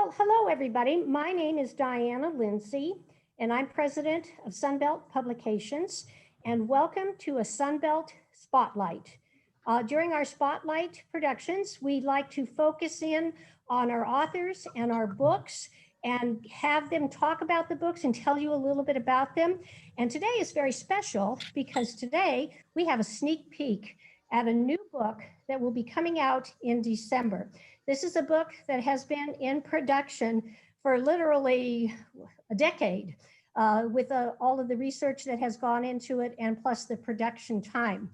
Well, hello, everybody. My name is Diana Lindsay, and I'm president of Sunbelt Publications, and welcome to a Sunbelt Spotlight. During our Spotlight productions, we like to focus in on our authors and our books and have them talk about the books and tell you a little bit about them. And today is very special because today we have a sneak peek at a new book that will be coming out in December. This is a book that has been in production for literally a decade with all of the research that has gone into it and plus the production time.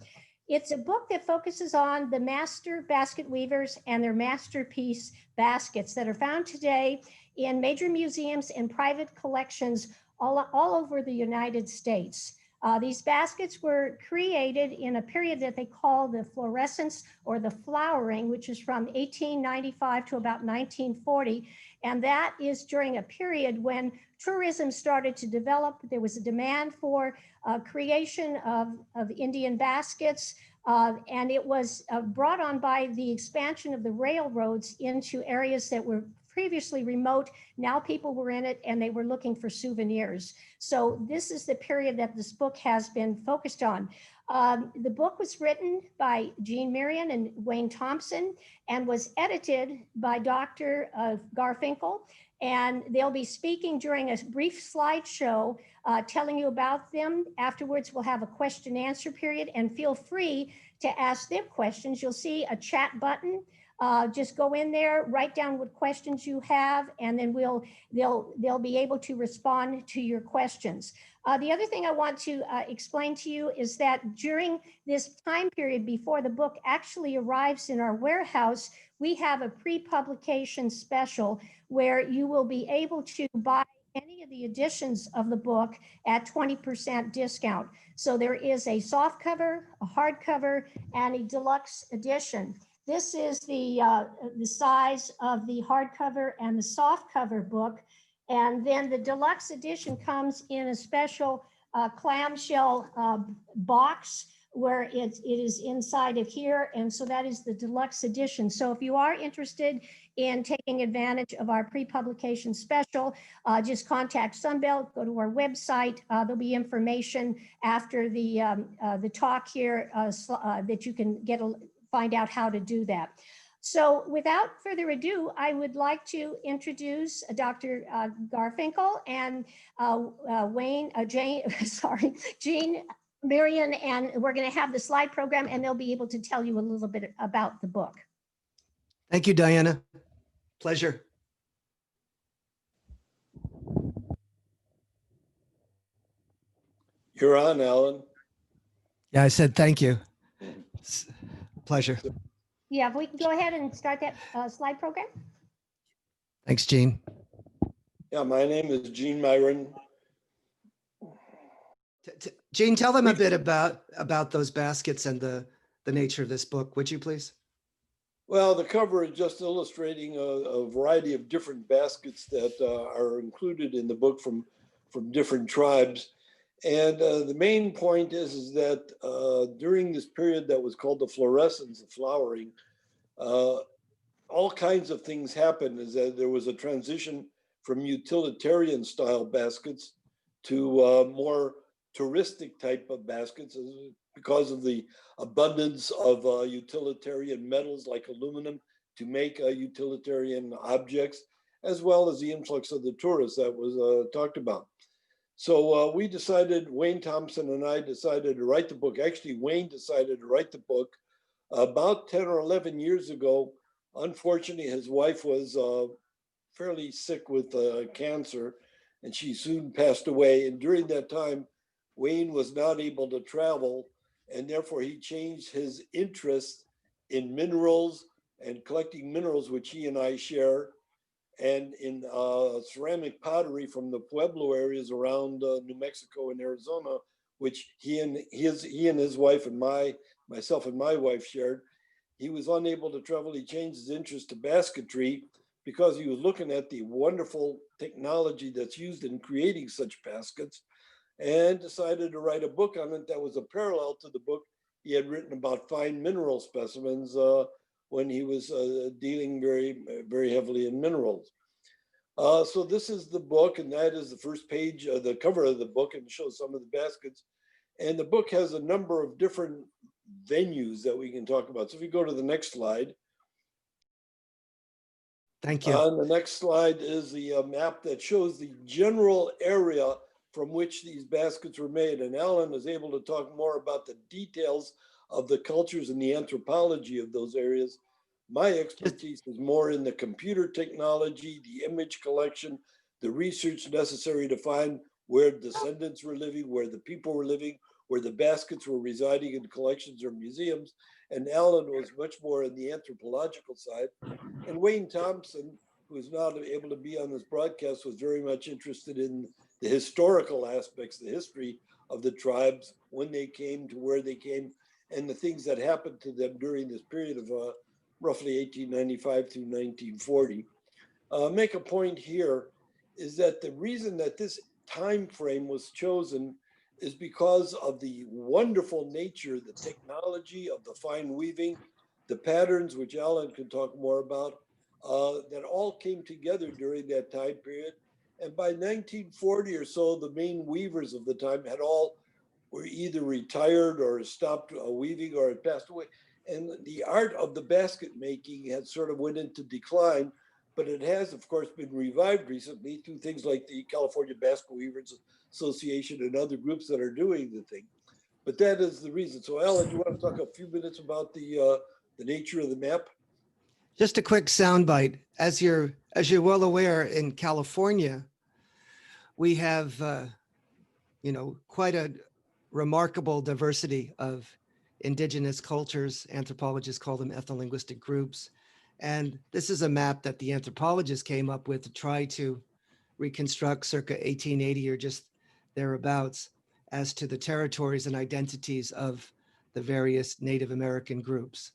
It's a book that focuses on the master basket weavers and their masterpiece baskets that are found today in major museums and private collections all over the United States. These baskets were created in a period that they call the Florescence or the flowering, which is from 1895 to about 1940. And that is during a period when tourism started to develop. There was a demand for creation of Indian baskets. And it was brought on by the expansion of the railroads into areas that were previously remote. Now people were in it and they were looking for souvenirs. So this is the period that this book has been focused on. The book was written by Meieran and Wayne Thompson and was edited by Dr. Garfinkel. And they'll be speaking during a brief slideshow telling you about them. Afterwards, we'll have a question and answer period, and feel free to ask them questions. You'll see a chat button. Just go in there, write down what questions you have, and then they'll be able to respond to your questions. The other thing I want to explain to you is that during this time period before the book actually arrives in our warehouse, we have a pre-publication special where you will be able to buy any of the editions of the book at 20% discount. So there is a soft cover, a hardcover, and a deluxe edition. This is the size of the hardcover and the softcover book. And then the deluxe edition comes in a special clamshell box where it is inside of here. And so that is the deluxe edition. So if you are interested in taking advantage of our pre-publication special, just contact Sunbelt, go to our website. There'll be information after the talk here that you can find out how to do that. So without further ado, I would like to introduce Dr. Garfinkel and Gene Meieran, and we're going to have the slide program and they'll be able to tell you a little bit about the book. Thank you, Diana. Pleasure. You're on, Alan. Yeah, I said thank you. Pleasure. Yeah, if we can go ahead and start that slide program. Thanks, Gene. Yeah, my name is Gene Meieran. Gene, tell them a bit about those baskets and the nature of this book, would you please? Well, the cover is just illustrating a variety of different baskets that are included in the book from different tribes. And the main point is that during this period that was called the Florescence, the flowering, all kinds of things happened. Is that there was a transition from utilitarian style baskets to more touristic type of baskets because of the abundance of utilitarian metals like aluminum to make utilitarian objects, as well as the influx of the tourists that was talked about. So we decided, Wayne Thompson and I decided to write the book. Actually, Wayne decided to write the book about 10 or 11 years ago. Unfortunately, his wife was fairly sick with cancer, and she soon passed away. And during that time, Wayne was not able to travel, and therefore he changed his interest in minerals and collecting minerals, which he and I share, and in ceramic pottery from the Pueblo areas around New Mexico and Arizona, which he and his wife and myself and my wife shared. He was unable to travel. He changed his interest to basketry because he was looking at the wonderful technology that's used in creating such baskets, and decided to write a book on it that was a parallel to the book he had written about fine mineral specimens when he was dealing very, very heavily in minerals. So this is the book, and that is the first page, the cover of the book, and shows some of the baskets. And the book has a number of different venues that we can talk about. So if you go to the next slide. Thank you. On the next slide is the map that shows the general area from which these baskets were made. And Alan is able to talk more about the details of the cultures and the anthropology of those areas. My expertise is more in the computer technology, the image collection, the research necessary to find where descendants were living, where the people were living, where the baskets were residing in collections or museums. And Alan was much more in the anthropological side. And Wayne Thompson, who is not able to be on this broadcast, was very much interested in the historical aspects, the history of the tribes, when they came to where they came, and the things that happened to them during this period of roughly 1895 through 1940. Make a point here is that the reason that this time frame was chosen is because of the wonderful nature, the technology of the fine weaving, the patterns, which Alan can talk more about, that all came together during that time period. And by 1940 or so, the main weavers of the time had all were either retired or stopped weaving or had passed away. And the art of the basket making had sort of went into decline, but it has, of course, been revived recently through things like the California Basket Weavers Association and other groups that are doing the thing. But that is the reason. So, Alan, do you want to talk a few minutes about the nature of the map? Just a quick soundbite. As you're well aware, in California, we have quite a remarkable diversity of indigenous cultures. Anthropologists call them ethnolinguistic groups. And this is a map that the anthropologists came up with to try to reconstruct circa 1880 or just thereabouts as to the territories and identities of the various Native American groups.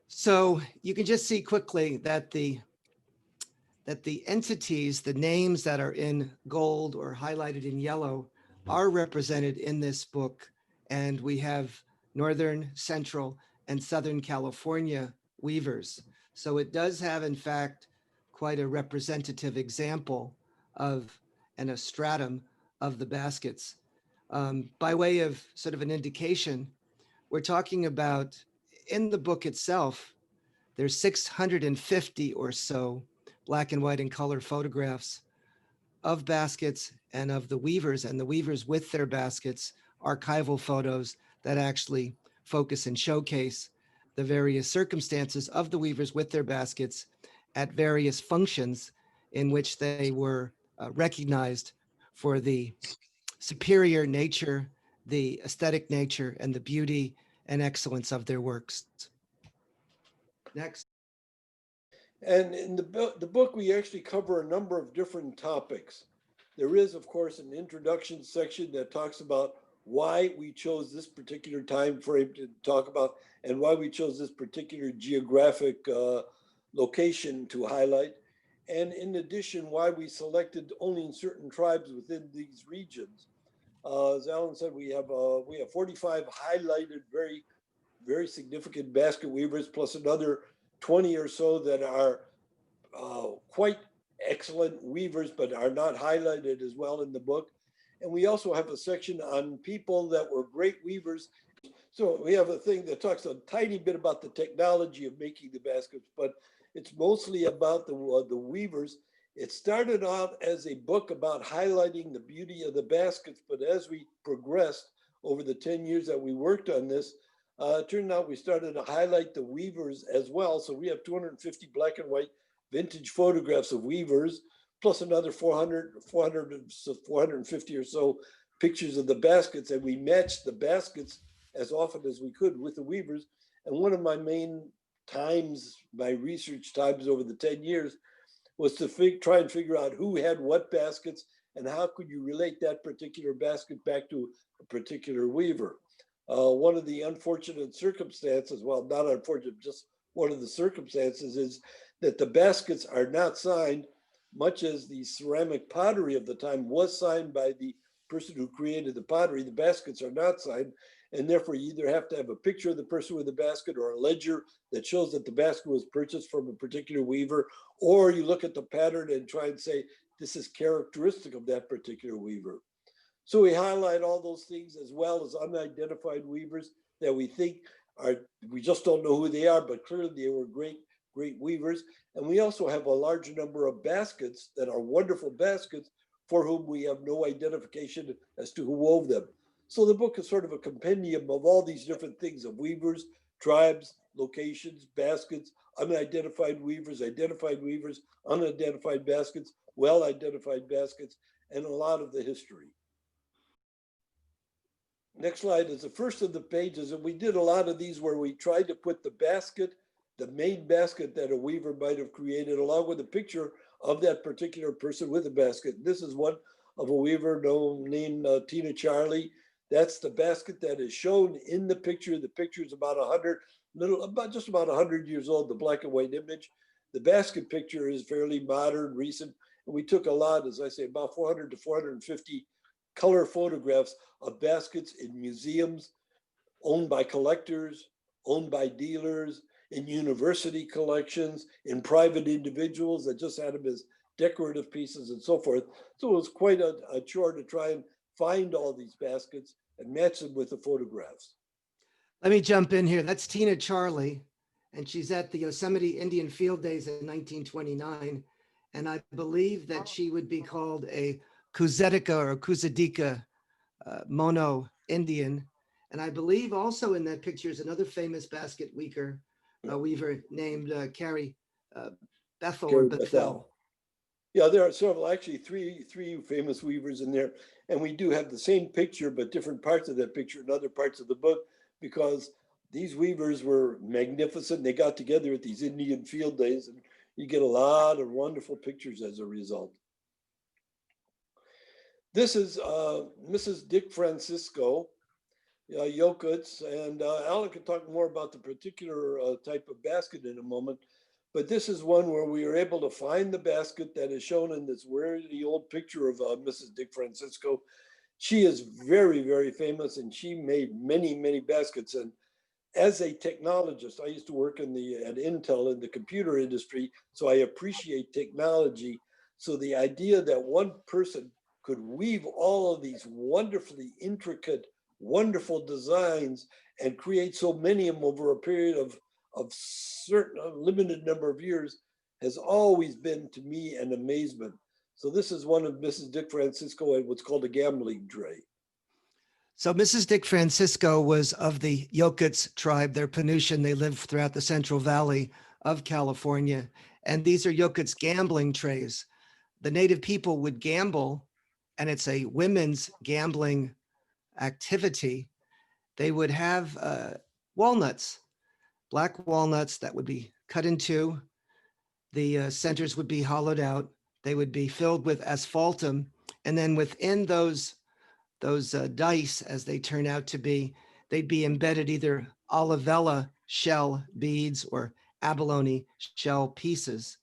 So you can just see quickly that the entities, the names that are in gold or highlighted in yellow are represented in this book. And we have Northern, Central, and Southern California weavers. So it does have, in fact, quite a representative example of a stratum of the baskets. By way of sort of an indication, we're talking about, in the book itself, there's 650 or so black and white and color photographs of baskets and of the weavers with their baskets, archival photos that actually focus and showcase the various circumstances of the weavers with their baskets at various functions in which they were recognized for the superior nature, the aesthetic nature, and the beauty and excellence of their works. Next. And in the book, we actually cover a number of different topics. There is, of course, an introduction section that talks about why we chose this particular time frame to talk about and why we chose this particular geographic location to highlight. And in addition, why we selected only certain tribes within these regions. As Alan said, we have 45 highlighted, very, very significant basket weavers, plus another 20 or so that are quite excellent weavers, but are not highlighted as well in the book. And we also have a section on people that were great weavers. So we have a thing that talks a tiny bit about the technology of making the baskets, but it's mostly about the weavers. It started out as a book about highlighting the beauty of the baskets, but as we progressed over the 10 years that we worked on this, it turned out we started to highlight the weavers as well. So we have 250 black and white vintage photographs of weavers, plus another 450 or so pictures of the baskets. And we matched the baskets as often as we could with the weavers. And one of my main times, my research times over the 10 years, was to try and figure out who had what baskets and how could you relate that particular basket back to a particular weaver. One of the unfortunate circumstances, well, not unfortunate, just one of the circumstances is that the baskets are not signed, much as the ceramic pottery of the time was signed by the person who created the pottery. The baskets are not signed, and therefore you either have to have a picture of the person with the basket or a ledger that shows that the basket was purchased from a particular weaver, or you look at the pattern and try and say, this is characteristic of that particular weaver. So we highlight all those things, as well as unidentified weavers that we think are, we just don't know who they are, but clearly they were great weavers. And we also have a large number of baskets that are wonderful baskets for whom we have no identification as to who wove them. So the book is sort of a compendium of all these different things of weavers, tribes, locations, baskets, unidentified weavers, identified weavers, unidentified baskets, well-identified baskets, and a lot of the history. Next slide is the first of the pages, and we did a lot of these where we tried to put the basket, the main basket that a weaver might have created, along with a picture of that particular person with a basket. This is one of a weaver named Tina Charlie. That's the basket that is shown in the picture. The picture is about just about 100 years old, the black and white image. The basket picture is fairly modern, recent, and we took a lot, as I say, about 400 to 450 color photographs of baskets in museums, owned by collectors, owned by dealers, in university collections, in private individuals that just had them as decorative pieces and so forth. So it was quite a chore to try and find all these baskets and match them with the photographs. Let me jump in here. That's Tina Charlie, and she's at the Yosemite Indian Field Days in 1929. And I believe that she would be called a Kuzetica or Kuzedika Mono Indian. And I believe also in that picture is another famous basket weaver named Carrie Bethel or Bethel. Yeah, there are several, actually three famous weavers in there. And we do have the same picture, but different parts of that picture in other parts of the book, because these weavers were magnificent. They got together at these Indian Field Days, and you get a lot of wonderful pictures as a result. This is Mrs. Dick Francisco, Yokuts, and Alan can talk more about the particular type of basket in a moment. But this is one where we were able to find the basket that is shown in this really old picture of Mrs. Dick Francisco. She is very, very famous, and she made many, many baskets. And as a technologist, I used to work at Intel in the computer industry, so I appreciate technology. So the idea that one person could weave all of these wonderfully intricate, wonderful designs and create so many of them over a period of a limited number of years has always been, to me, an amazement. So this is one of Mrs. Dick Francisco and what's called a gambling tray. So Mrs. Dick Francisco was of the Yokuts tribe. They're Penutian. They live throughout the Central Valley of California. And these are Yokuts gambling trays. The native people would gamble, and it's a women's gambling activity. They would have walnuts, black walnuts that would be cut in two. The centers would be hollowed out. They would be filled with asphaltum. And then within those dice, as they turn out to be, they'd be embedded either olivella shell beads or abalone shell pieces.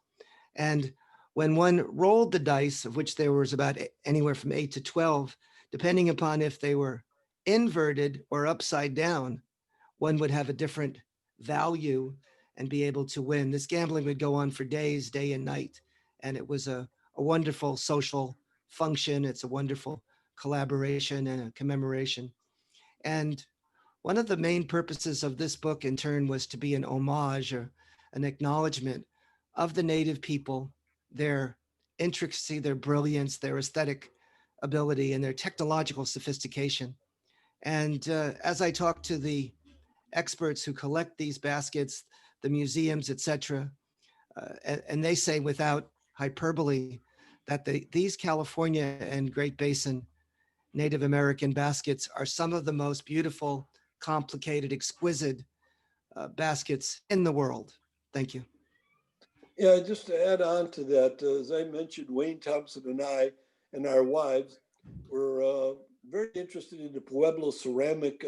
And when one rolled the dice, of which there was about anywhere from 8 to 12, depending upon if they were inverted or upside down, one would have a different value and be able to win. This gambling would go on for days, day and night. And it was a wonderful social function. It's a wonderful collaboration and a commemoration. And one of the main purposes of this book, in turn, was to be an homage or an acknowledgement of the native people, their intricacy, their brilliance, their aesthetic ability, and their technological sophistication. And as I talk to the experts who collect these baskets, the museums, etc., and they say without hyperbole that these California and Great Basin Native American baskets are some of the most beautiful, complicated, exquisite baskets in the world. Thank you. Yeah, just to add on to that, as I mentioned, Wayne Thompson and I and our wives were very interested in the Pueblo ceramic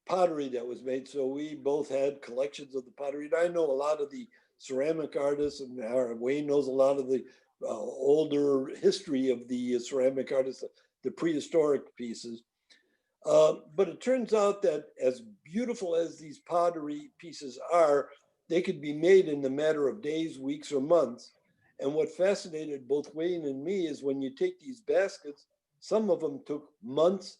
pottery that was made. So we both had collections of the pottery. And I know a lot of the ceramic artists, and Wayne knows a lot of the older history of the ceramic artists, the prehistoric pieces. But it turns out that as beautiful as these pottery pieces are, they could be made in the matter of days, weeks, or months. And what fascinated both Wayne and me is when you take these baskets, some of them took months,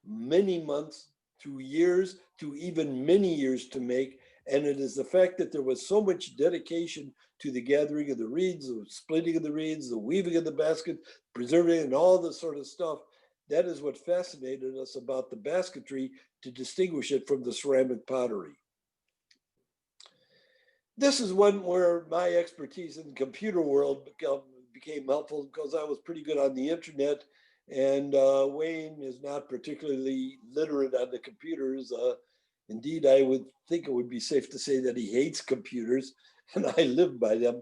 many months, to years, to even many years to make. And it is the fact that there was so much dedication to the gathering of the reeds, the splitting of the reeds, the weaving of the basket, preserving, and all this sort of stuff. That is what fascinated us about the basketry to distinguish it from the ceramic pottery. This is one where my expertise in the computer world became helpful because I was pretty good on the internet, and Wayne is not particularly literate on the computers. Indeed, I would think it would be safe to say that he hates computers, and I live by them.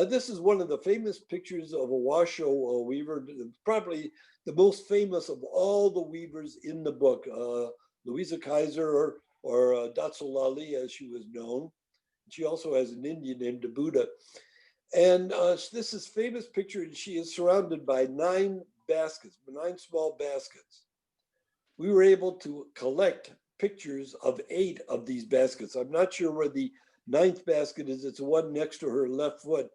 This is one of the famous pictures of a Washoe weaver, probably the most famous of all the weavers in the book, Louisa Kaiser, or Datsulali, as she was known. She also has an Indian named Debuda. And this is a famous picture, and she is surrounded by 9 baskets, 9 small baskets. We were able to collect pictures of 8 of these baskets. I'm not sure where the 9th basket is. It's the one next to her left foot.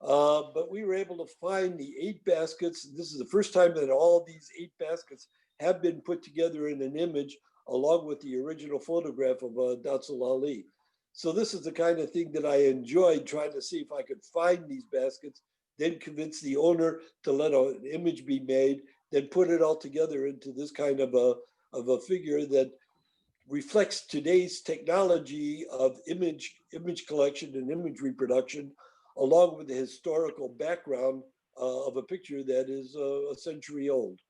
But we were able to find the 8 baskets. This is the first time that all these 8 baskets have been put together in an image, along with the original photograph of Datsulali. So this is the kind of thing that I enjoyed, trying to see if I could find these baskets, then convince the owner to let an image be made, then put it all together into this kind of a figure that reflects today's technology of image collection and image reproduction, along with the historical background of a picture that is a century old.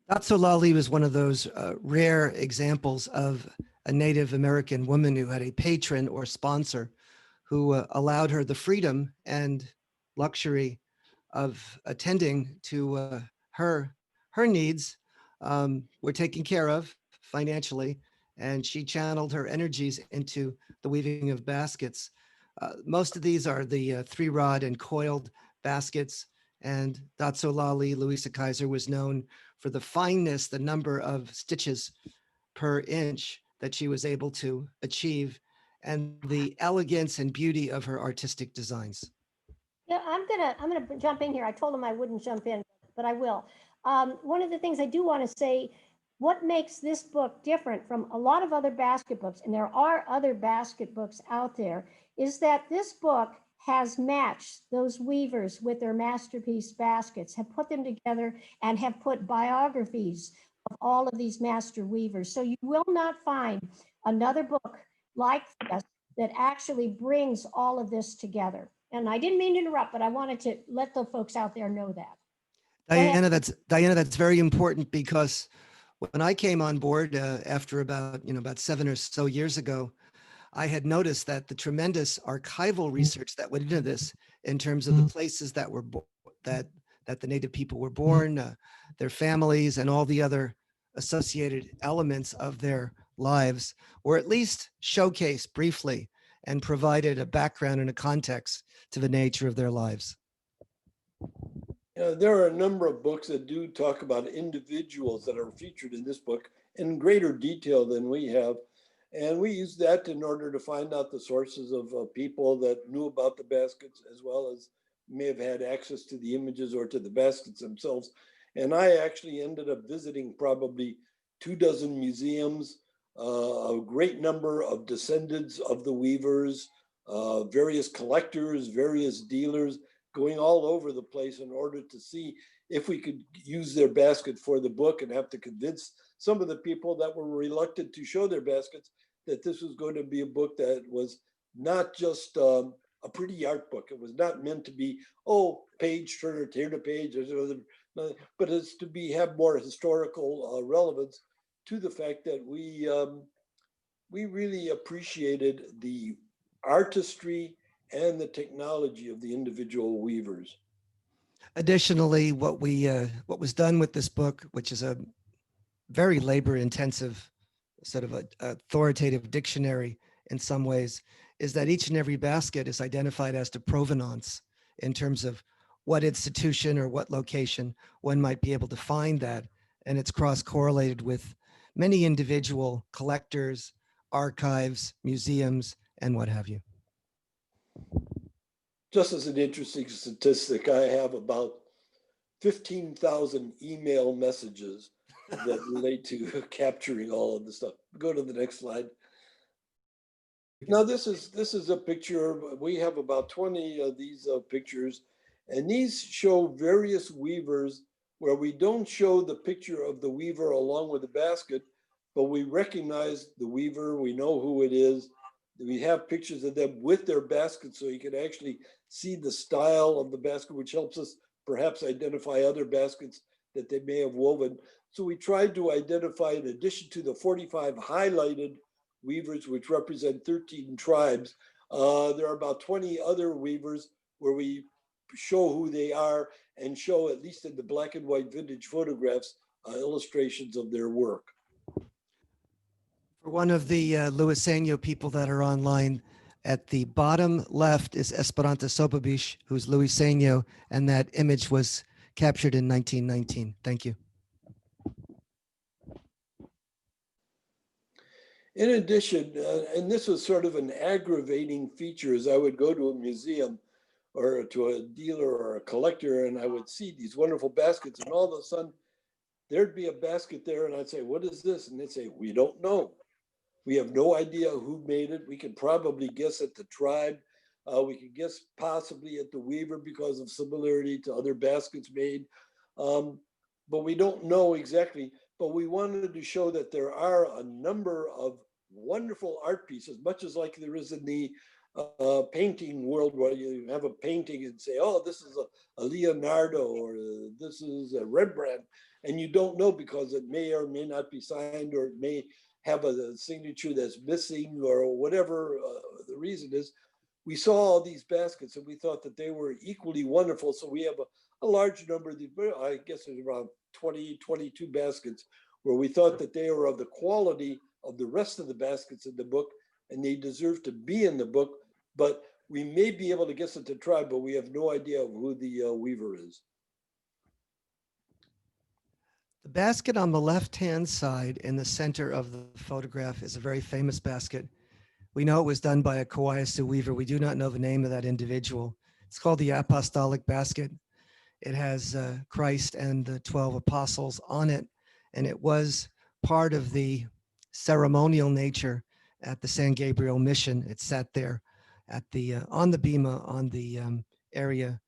Datsulali was one of those rare examples of a Native American woman who had a patron or sponsor who allowed her the freedom and luxury of attending to her needs were taken care of financially, and she channeled her energies into the weaving of baskets. Most of these are the 3-rod and coiled baskets, and Datsulali, Louisa Kaiser, was known for the fineness, the number of stitches per inch that she was able to achieve, and the elegance and beauty of her artistic designs. Yeah, I'm gonna jump in here. I told him I wouldn't jump in, but I will. One of the things I do want to say, what makes this book different from a lot of other basket books, and there are other basket books out there, is that this book has matched those weavers with their masterpiece baskets, have put them together, and have put biographies of all of these master weavers. So you will not find another book like this that actually brings all of this together. And I didn't mean to interrupt, but I wanted to let the folks out there know that. Diana, that's very important, because when I came on board after about 7 or so years ago, I had noticed that the tremendous archival research that went into this, in terms of the places that were that the Native people were born, their families, and all the other associated elements of their lives, were at least showcased briefly and provided a background and a context to the nature of their lives. There are a number of books that do talk about individuals that are featured in this book in greater detail than we have. And we use that in order to find out the sources of people that knew about the baskets, as well as may have had access to the images or to the baskets themselves. And I actually ended up visiting probably 24 museums, a great number of descendants of the weavers, various collectors, various dealers, going all over the place in order to see if we could use their basket for the book, and have to convince some of the people that were reluctant to show their baskets that this was going to be a book that was not just a pretty art book. It was not meant to be, page turner, turn a page, but it's to have more historical relevance to the fact that we really appreciated the artistry and the technology of the individual weavers. Additionally, what was done with this book, which is a very labor-intensive sort of a authoritative dictionary in some ways, is that each and every basket is identified as to provenance. in terms of what institution or what location one might be able to find that. And it's cross-correlated with many individual collectors, archives, museums, and what have you. Just as an interesting statistic, I have about 15,000 email messages that relate to capturing all of the stuff. Go to the next slide. Now this is a picture. We have about 20 of these pictures, and these show various weavers where we don't show the picture of the weaver along with the basket, but we recognize the weaver, we know who it is. We have pictures of them with their basket so you can actually see the style of the basket, which helps us perhaps identify other baskets that they may have woven. So we tried to identify, in addition to the 45 highlighted weavers, which represent 13 tribes, there are about 20 other weavers where we show who they are and show, at least in the black and white vintage photographs, illustrations of their work. For one of the Luiseno people that are online, at the bottom left is Esperanza Sobabish, who's Luiseno, and that image was captured in 1919. Thank you. In addition, and this was sort of an aggravating feature, as I would go to a museum or to a dealer or a collector, and I would see these wonderful baskets, and all of a sudden there'd be a basket there, and I'd say, "What is this?" And they'd say, "We don't know. We have no idea who made it. We could probably guess at the tribe. We could guess possibly at the weaver because of similarity to other baskets made. But we don't know exactly. But we wanted to show that there are a number of wonderful art pieces, much as like there is in the painting world, where you have a painting and say, "Oh, this is a Leonardo," or "This is a Rembrandt." And you don't know because it may or may not be signed, or it may have a signature that's missing, or whatever the reason is. We saw all these baskets and we thought that they were equally wonderful. So we have a large number of these, I guess there's around 20, 22 baskets where we thought that they were of the quality of the rest of the baskets in the book and they deserve to be in the book, but we may be able to guess at the tribe, but we have no idea of who the weaver is. The basket on the left-hand side in the center of the photograph is a very famous basket. We know it was done by a Kawayasu weaver. We do not know the name of that individual. It's called the Apostolic Basket. It has Christ and the 12 apostles on it, and it was part of the ceremonial nature at the San Gabriel mission. It sat there at the on the bima on the area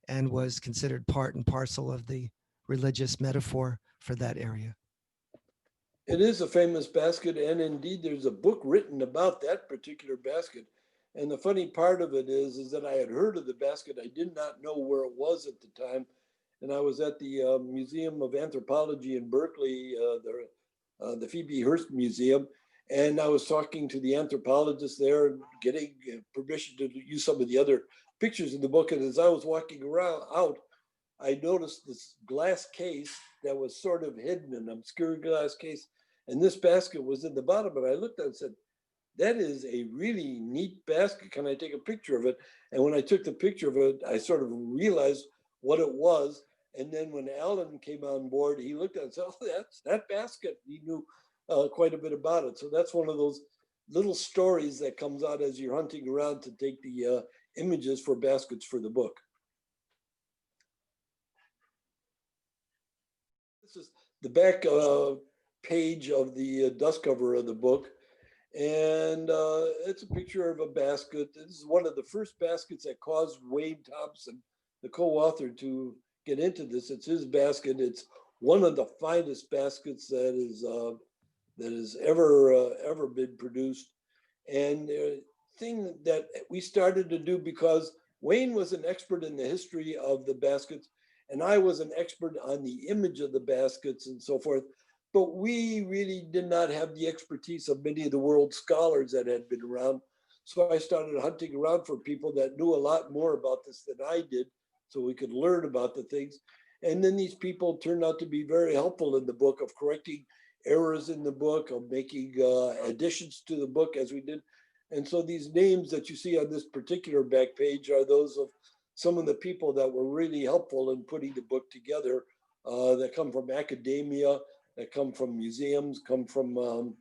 and was considered part and parcel of the religious metaphor for that area. It is a famous basket, and indeed there's a book written about that particular basket. And the funny part of it is that I had heard of the basket. I did not know where it was at the time. And I was at the Museum of Anthropology in Berkeley, the Phoebe Hearst Museum. And I was talking to the anthropologist there, getting permission to use some of the other pictures in the book. And as I was walking around out, I noticed this glass case that was sort of hidden, an obscure glass case. And this basket was in the bottom. And I looked at it and said, "That is a really neat basket. Can I take a picture of it?" And when I took the picture of it, I sort of realized what it was. And then when Alan came on board, he looked at it and said, "Oh, that's that basket." He knew quite a bit about it. So that's one of those little stories that comes out as you're hunting around to take the images for baskets for the book. This is the back page of the dust cover of the book. And it's a picture of a basket. This is one of the first baskets that caused Wayne Thompson, the co-author, to get into this. It's his basket. It's one of the finest baskets that has ever been produced. And the thing that we started to do, because Wayne was an expert in the history of the baskets, and I was an expert on the image of the baskets and so forth. But we really did not have the expertise of many of the world scholars that had been around. So I started hunting around for people that knew a lot more about this than I did, so we could learn about the things. And then these people turned out to be very helpful in the book, of correcting errors in the book, of making additions to the book as we did. And so these names that you see on this particular back page are those of some of the people that were really helpful in putting the book together, that come from academia, that come from museums, come from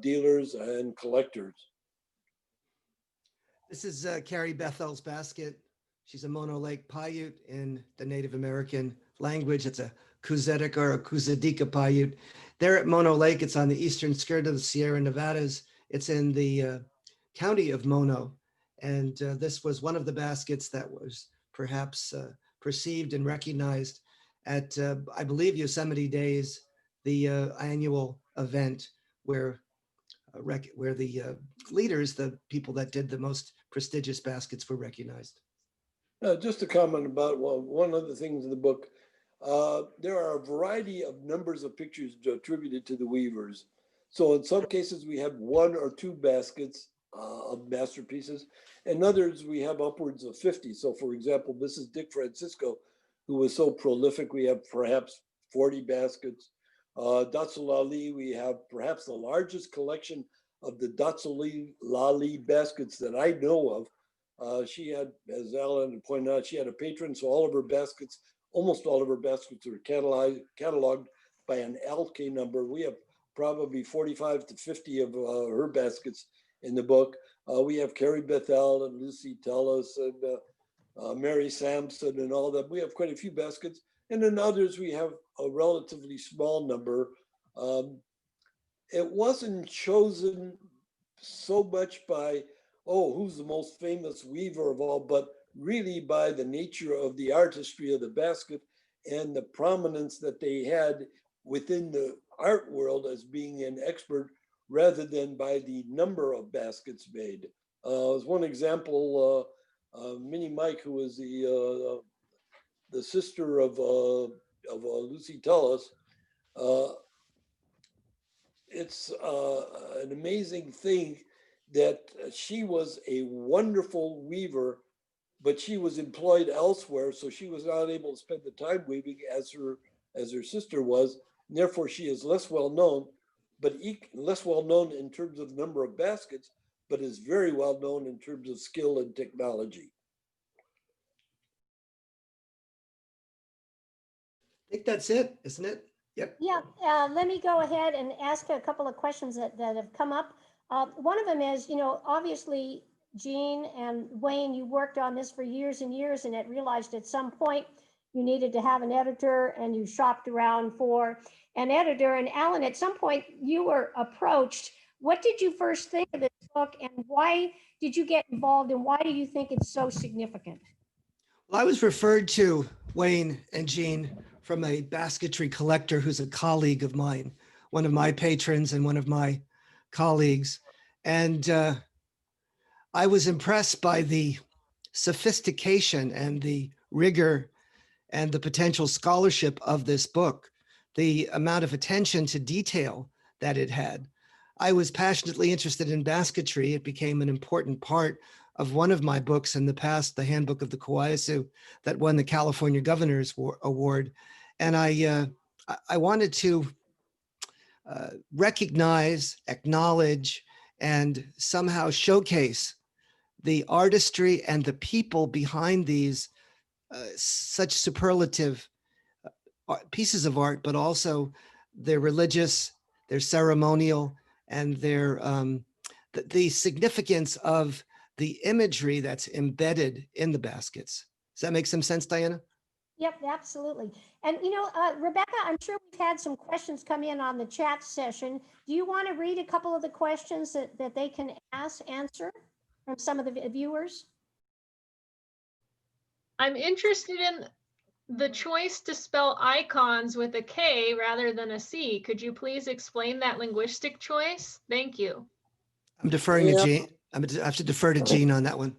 dealers and collectors. This is Carrie Bethel's basket. She's a Mono Lake Paiute in the Native American language. It's a Kuzetica or a Kuzadika Paiute. There at Mono Lake, it's on the eastern skirt of the Sierra Nevadas. It's in the county of Mono. And this was one of the baskets that was perhaps perceived and recognized at, I believe, Yosemite Days, the annual event where the leaders, the people that did the most prestigious baskets, were recognized. Just a comment about one of the things in the book. There are a variety of numbers of pictures attributed to the weavers. So in some cases, we have 1 or 2 baskets of masterpieces. In others, we have upwards of 50. So for example, this is Dick Francisco, who was so prolific. We have perhaps 40 baskets. Datsulali, we have perhaps the largest collection of the Datsulali baskets that I know of. She had, as Alan pointed out, she had a patron, so all of her baskets, almost all of her baskets were cataloged by an Alke number. We have probably 45 to 50 of her baskets in the book. We have Carrie Bethel and Lucy Tellis and Mary Sampson and all that. We have quite a few baskets. And in others, we have a relatively small number. It wasn't chosen so much by, oh, who's the most famous weaver of all, but really by the nature of the artistry of the basket and the prominence that they had within the art world as being an expert, rather than by the number of baskets made. As one example, Minnie Mike, who was the sister of Lucy Tellis, it's an amazing thing that she was a wonderful weaver, but she was employed elsewhere, so she was not able to spend the time weaving as her sister was. And therefore, she is less well known, but less well known in terms of the number of baskets, but is very well known in terms of skill and technology. I think that's it, isn't it? Yep. Yeah, let me go ahead and ask a couple of questions that have come up. One of them is, obviously, Gene and Wayne, you worked on this for years and years, and it realized at some point you needed to have an editor, and you shopped around for an editor. And Alan, at some point you were approached. What did you first think of this book, and why did you get involved, and why do you think it's so significant? Well, I was referred to, Wayne and Gene, from a basketry collector who's a colleague of mine, one of my patrons and one of my colleagues. And I was impressed by the sophistication and the rigor and the potential scholarship of this book, the amount of attention to detail that it had. I was passionately interested in basketry. It became an important part of one of my books in the past, the Handbook of the Kawayasu, that won the California Governor's Award. And I wanted to recognize, acknowledge, and somehow showcase the artistry and the people behind these such superlative pieces of art, but also their religious, their ceremonial, and their the significance of the imagery that's embedded in the baskets. Does that make some sense, Diana? Yep, absolutely. And Rebecca, I'm sure we've had some questions come in on the chat session. Do you want to read a couple of the questions that they can answer from some of the viewers? I'm interested in the choice to spell icons with a K rather than a C. Could you please explain that linguistic choice? Thank you. I'm deferring to Gene. I have to defer to Gene on that one.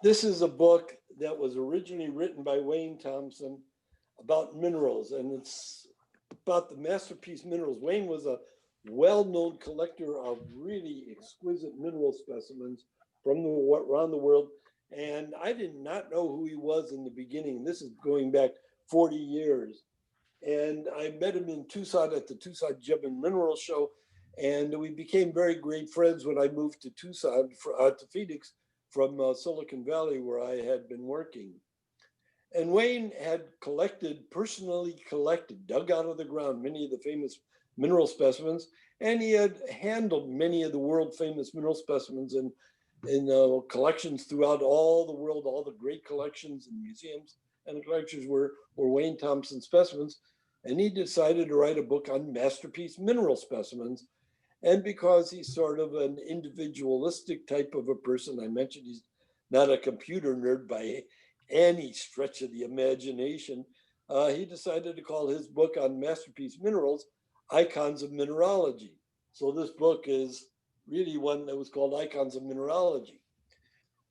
This is a book that was originally written by Wayne Thompson about minerals, and it's about the masterpiece minerals. Wayne was a well-known collector of really exquisite mineral specimens from around the world, and I did not know who he was in the beginning. This is going back 40 years. And I met him in Tucson at the Tucson Gem and Mineral Show, and we became very great friends when I moved to Tucson, to Phoenix, from Silicon Valley, where I had been working. And Wayne had personally collected, dug out of the ground, many of the famous mineral specimens, and he had handled many of the world famous mineral specimens in collections throughout all the world. All the great collections and museums and collections were Wayne Thompson specimens. And he decided to write a book on masterpiece mineral specimens. And because he's sort of an individualistic type of a person, I mentioned he's not a computer nerd by any stretch of the imagination, he decided to call his book on masterpiece minerals Icons of Mineralogy. So this book is really one that was called Icons of Mineralogy.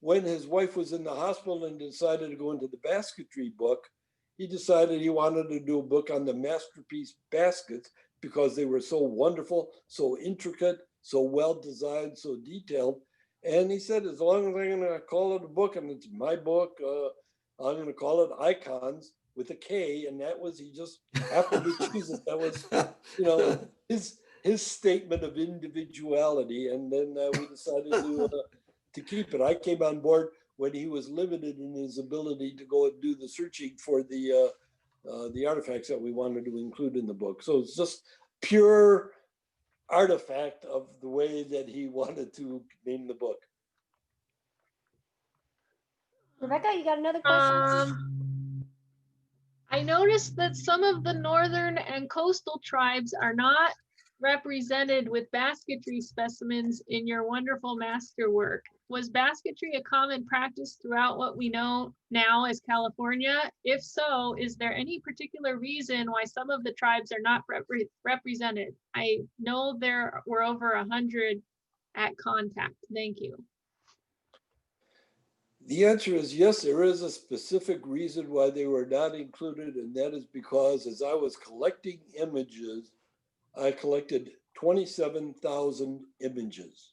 When his wife was in the hospital and decided to go into the basketry book, he decided he wanted to do a book on the masterpiece baskets because they were so wonderful, so intricate, so well designed, so detailed. And he said, as long as I'm going to call it a book, and it's my book, I'm going to call it Icons with a K. And that was, he just happened to choose it. That was, you know, his statement of individuality. And then we decided to keep it. I came on board when he was limited in his ability to go and do the searching for the artifacts that we wanted to include in the book. So it's just pure artifact of the way that he wanted to name the book. Rebecca, you got another question? I noticed that some of the northern and coastal tribes are not represented with basketry specimens in your wonderful masterwork. Was basketry a common practice throughout what we know now as California? If so, is there any particular reason why some of the tribes are not represented? I know there were over 100 at contact. Thank you. The answer is yes, there is a specific reason why they were not included, and that is because as I was collecting images, I collected 27,000 images.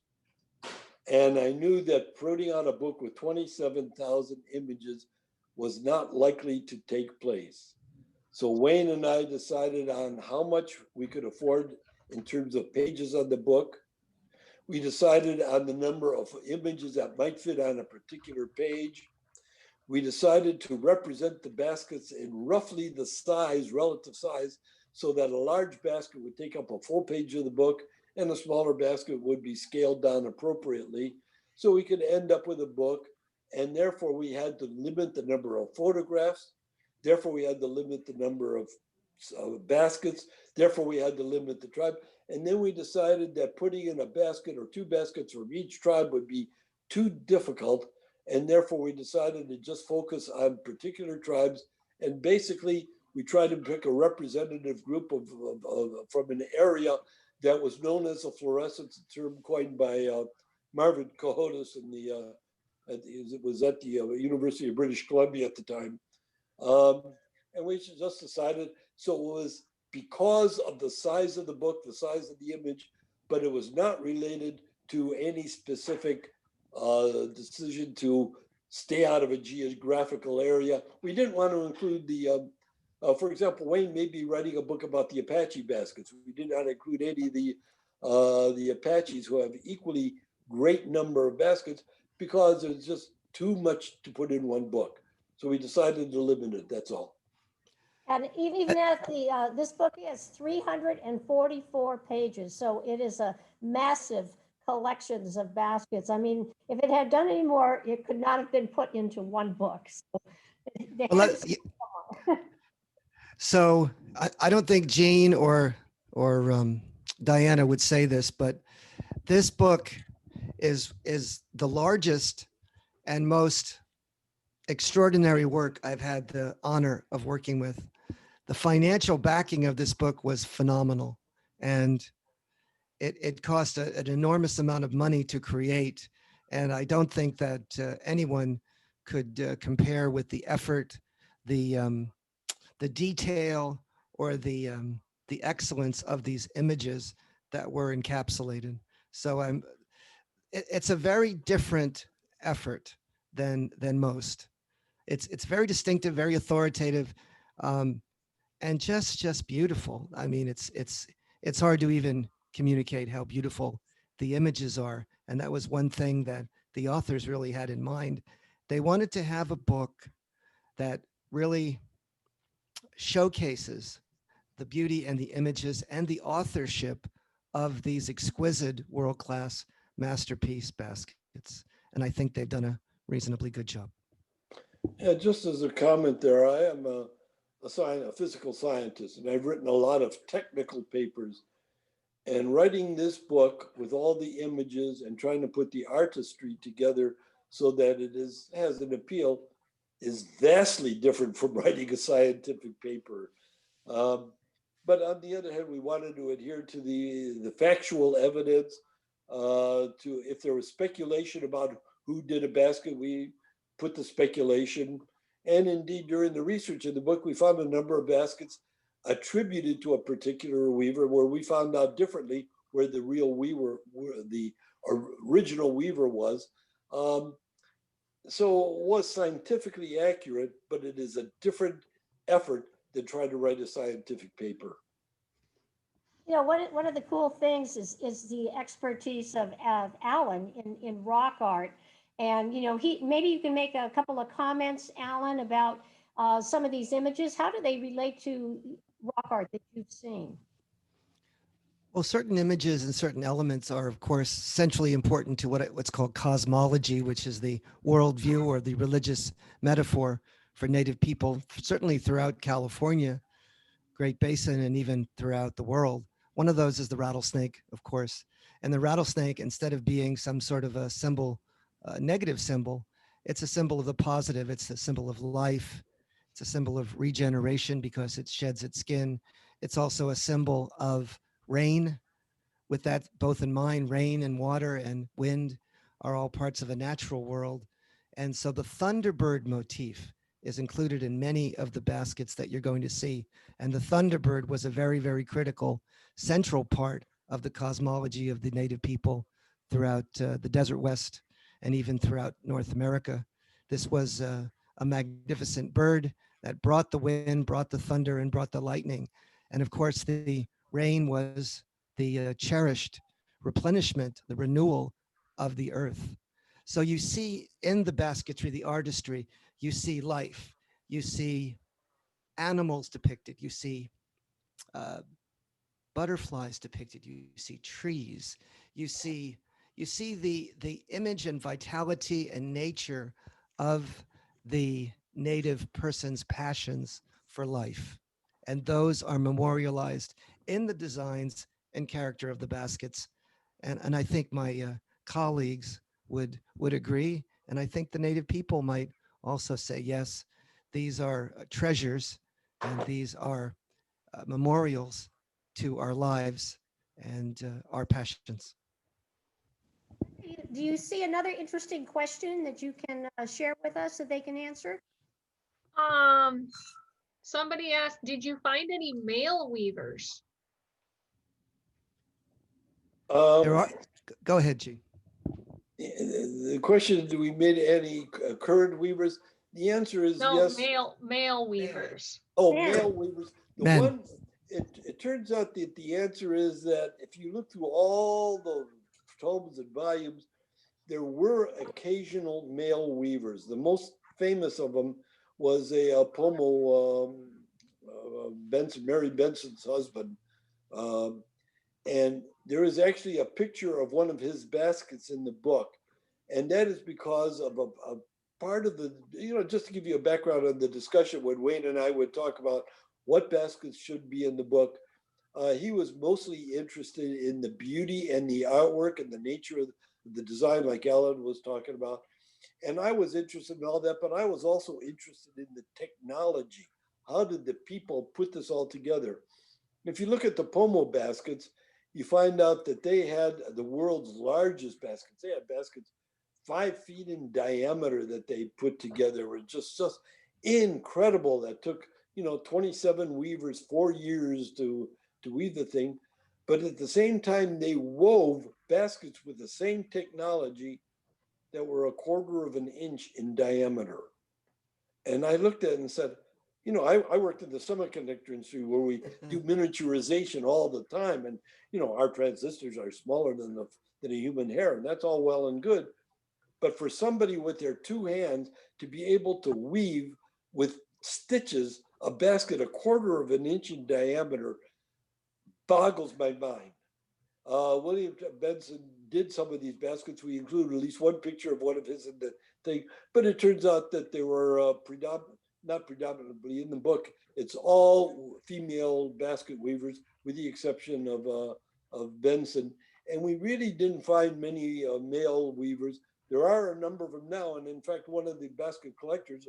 And I knew that putting out a book with 27,000 images was not likely to take place. So Wayne and I decided on how much we could afford in terms of pages on the book. We decided on the number of images that might fit on a particular page. We decided to represent the baskets in roughly the size, relative size, so that a large basket would take up a full page of the book and a smaller basket would be scaled down appropriately. So we could end up with a book, and therefore we had to limit the number of photographs. Therefore we had to limit the number of baskets. Therefore we had to limit the tribe. And then we decided that putting in a basket or two baskets from each tribe would be too difficult. And therefore we decided to just focus on particular tribes. And basically we tried to pick a representative group from an area that was known as a Florescence, a term coined by Marvin Cohodes in it was at the University of British Columbia at the time. And we just decided, so it was because of the size of the book, the size of the image, but it was not related to any specific decision to stay out of a geographical area. We didn't want to include the, for example, Wayne may be writing a book about the Apache baskets. We did not include any of the Apaches who have equally great number of baskets because it's just too much to put in one book. So we decided to limit it, that's all. And even at this book has 344 pages, so it is a massive collections of baskets. I mean, if it had done any more, it could not have been put into one book. So I don't think Jane or Diana would say this, but this book is the largest and most extraordinary work I've had the honor of working with. The financial backing of this book was phenomenal, and it cost an enormous amount of money to create. And I don't think that anyone could compare with the effort, the detail, or the excellence of these images that were encapsulated. So it's a very different effort than most. It's very distinctive, very authoritative, and just beautiful. I mean, it's hard to even communicate how beautiful the images are. And that was one thing that the authors really had in mind. They wanted to have a book that really showcases the beauty and the images and the authorship of these exquisite world-class masterpiece baskets. And I think they've done a reasonably good job. Yeah, just as a comment there, I am a physical scientist, and I've written a lot of technical papers. And writing this book with all the images and trying to put the artistry together so that it has an appeal is vastly different from writing a scientific paper. But on the other hand, we wanted to adhere to the factual evidence. If there was speculation about who did a basket, we put the speculation. And indeed, during the research in the book, we found a number of baskets attributed to a particular weaver where we found out differently where the real weaver, the original weaver was. So it was scientifically accurate, but it is a different effort than trying to write a scientific paper. You know, one of the cool things is the expertise of Alan in rock art. And, you know, maybe you can make a couple of comments, Alan, about some of these images. How do they relate to rock art that you've seen? Well, certain images and certain elements are, of course, centrally important to what's called cosmology, which is the worldview or the religious metaphor for Native people, certainly throughout California, Great Basin, and even throughout the world. One of those is the rattlesnake, of course. And the rattlesnake, instead of being some sort of a symbol, a negative symbol, it's a symbol of the positive. It's a symbol of life. It's a symbol of regeneration because it sheds its skin. It's also a symbol of rain. With that both in mind, rain and water and wind are all parts of a natural world. And so the Thunderbird motif is included in many of the baskets that you're going to see. And the Thunderbird was a very, very critical central part of the cosmology of the Native people throughout the Desert West and even throughout North America. This was a magnificent bird that brought the wind, brought the thunder, and brought the lightning. And of course, the rain was the cherished replenishment, the renewal of the earth. So you see in the basketry, the artistry, you see life, you see animals depicted, you see butterflies depicted, you see trees, you see the image and vitality and nature of the Native person's passions for life. And those are memorialized in the designs and character of the baskets. And I think my colleagues would agree. And I think the Native people might also say, yes, these are treasures and these are memorials to our lives and our passions. Do you see another interesting question that you can share with us that they can answer? Somebody asked, did you find any male weavers? There are. Go ahead, G. The question, do we meet any current weavers? The answer is No, yes. male weavers. Oh, Men. male weavers. The Men. one, it turns out that the answer is that if you look through all the tomes and volumes, there were occasional male weavers. The most famous of them was a Pomo Benson, Mary Benson's husband. And there is actually a picture of one of his baskets in the book. And that is because of a part of the, just to give you a background on the discussion when Wayne and I would talk about what baskets should be in the book, he was mostly interested in the beauty and the artwork and the nature of the design, like Alan was talking about. And I was interested in all that, but I was also interested in the technology. How did the people put this all together? If you look at the Pomo baskets, you find out that they had the world's largest baskets. They had baskets 5 feet in diameter that they put together. It was just incredible. That took 27 weavers 4 years to weave the thing. But at the same time, they wove baskets with the same technology that were 1/4 of an inch in diameter. And I looked at it and said, I worked in the semiconductor industry where we do miniaturization all the time. And, our transistors are smaller than a human hair, and that's all well and good. but for somebody with their two hands to be able to weave with stitches a basket 1/4 of an inch in diameter boggles my mind. William Benson did some of these baskets. We included at least one picture of one of his in the thing, but it turns out that they were not predominantly in the book. It's all female basket weavers, with the exception of Benson. And we really didn't find many male weavers. There are a number of them now. And in fact, one of the basket collectors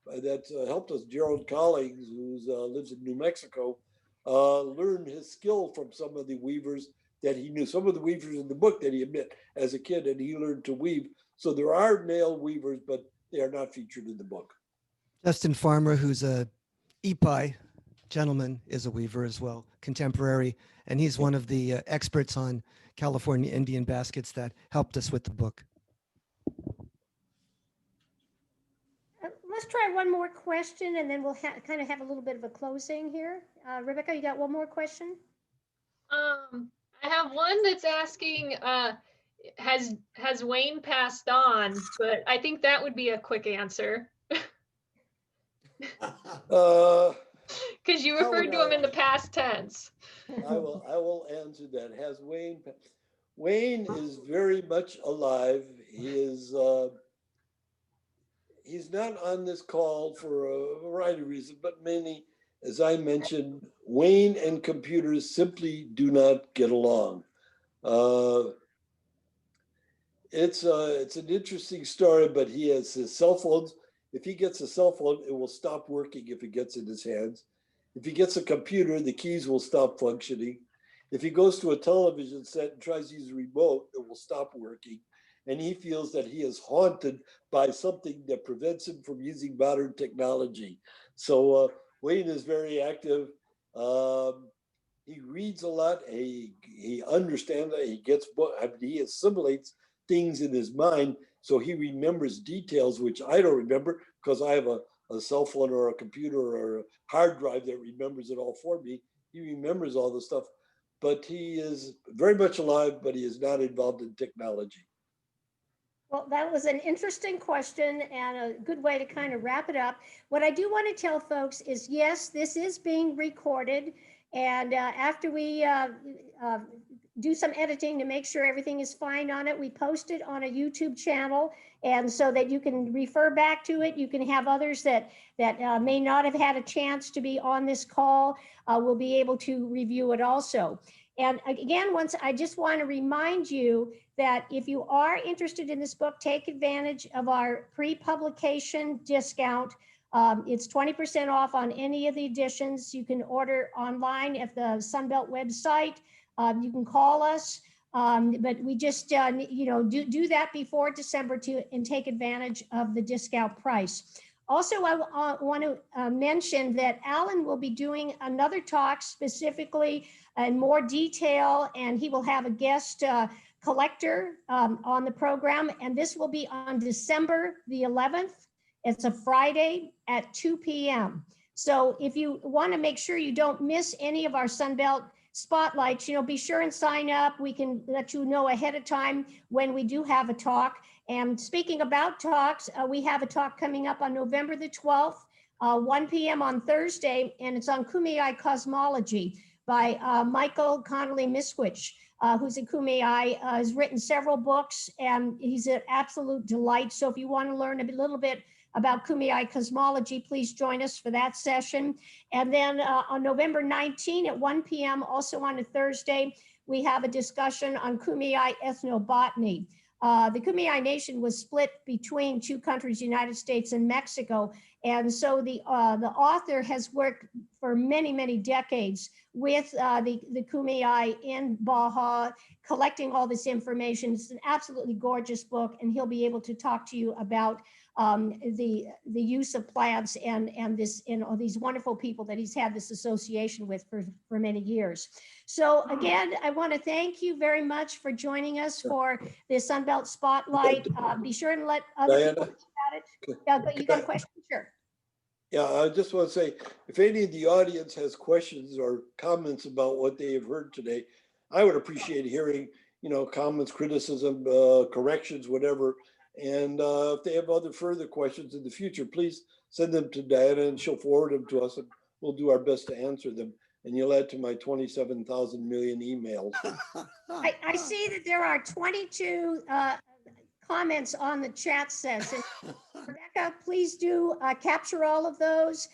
that helped us, Gerald Collings, who lives in New Mexico, learned his skill from some of the weavers that he knew, some of the weavers in the book that he met as a kid, and he learned to weave. So there are male weavers, but they are not featured in the book. Justin Farmer, who's a EPI gentleman, is a weaver as well, contemporary, and he's one of the experts on California Indian baskets that helped us with the book. Let's try one more question, and then we'll kind of have a little bit of a closing here. Rebecca, you got one more question? I have one that's asking, has Wayne passed on? But I think that would be a quick answer. Because you referred to him in the past tense. I will answer that. Has Wayne? Wayne is very much alive. He is. He's not on this call for a variety of reasons, but mainly, as I mentioned, Wayne and computers simply do not get along. It's an interesting story, but he has his cell phones. If he gets a cell phone, it will stop working if it gets in his hands. If he gets a computer, the keys will stop functioning. If he goes to a television set and tries to use a remote, it will stop working. And he feels that he is haunted by something that prevents him from using modern technology. So Wayne is very active. He reads a lot. He understands it. He gets book. I mean, he assimilates things in his mind, so he remembers details which I don't remember because I have a cell phone or a computer or a hard drive that remembers it all for me. He remembers all the stuff, but he is very much alive, but he is not involved in technology. Well, that was an interesting question and a good way to kind of wrap it up. What I do want to tell folks is, yes, this is being recorded. And after we do some editing to make sure everything is fine on it, we post it on a YouTube channel. And so that you can refer back to it. You can have others that may not have had a chance to be on this call will be able to review it also. And again, I just want to remind you that if you are interested in this book, take advantage of our pre-publication discount. It's 20% off on any of the editions. You can order online at the Sunbelt website. You can call us, but we just do that before December and take advantage of the discount price. Also, I want to mention that Alan will be doing another talk specifically in more detail, and he will have a guest collector on the program, and this will be on December the 11th. It's a Friday at 2 p.m. So if you want to make sure you don't miss any of our Sunbelt spotlights, be sure and sign up. We can let you know ahead of time when we do have a talk. And speaking about talks, we have a talk coming up on November the 12th, 1 p.m. on Thursday, and it's on Kumeyaay cosmology by Michael Connolly Miswich, who's a Kumeyaay, has written several books, and he's an absolute delight. So if you want to learn a little bit about Kumeyaay cosmology, please join us for that session. And then on November 19 at 1 p.m., also on a Thursday, we have a discussion on Kumeyaay ethnobotany. The Kumeyaay Nation was split between two countries, United States and Mexico. And so the author has worked for many, many decades with the Kumeyaay in Baja, collecting all this information. It's an absolutely gorgeous book, and he'll be able to talk to you about the use of plants and these wonderful people that he's had this association with for many years. So again, I want to thank you very much for joining us for the Sunbelt Spotlight. Be sure and let other Diana, people know about it. You got a question? Sure. Yeah, I just want to say, if any of the audience has questions or comments about what they have heard today, I would appreciate hearing, comments, criticism, corrections, whatever. And if they have other further questions in the future, please send them to Diana and she'll forward them to us and we'll do our best to answer them. And you'll add to my 27,000 million emails. I see that there are 22 comments on the chat session. Rebecca, please do capture all of those.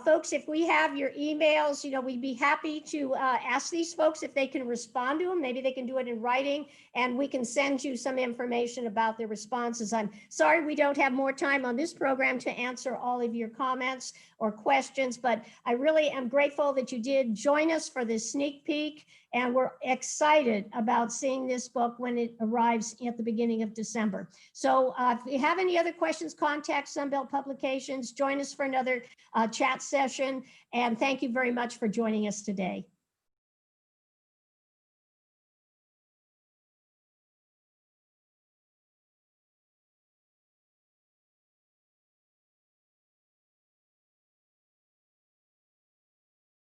Folks, if we have your emails, we'd be happy to ask these folks if they can respond to them. Maybe they can do it in writing and we can send you some information about their responses. I'm sorry we don't have more time on this program to answer all of your comments or questions, but I really am grateful that you did join us for this sneak peek. And we're excited about seeing this book when it arrives at the beginning of December. So if you have any other questions, contact Sunbelt Publications. Join us for another chat session. And thank you very much for joining us today.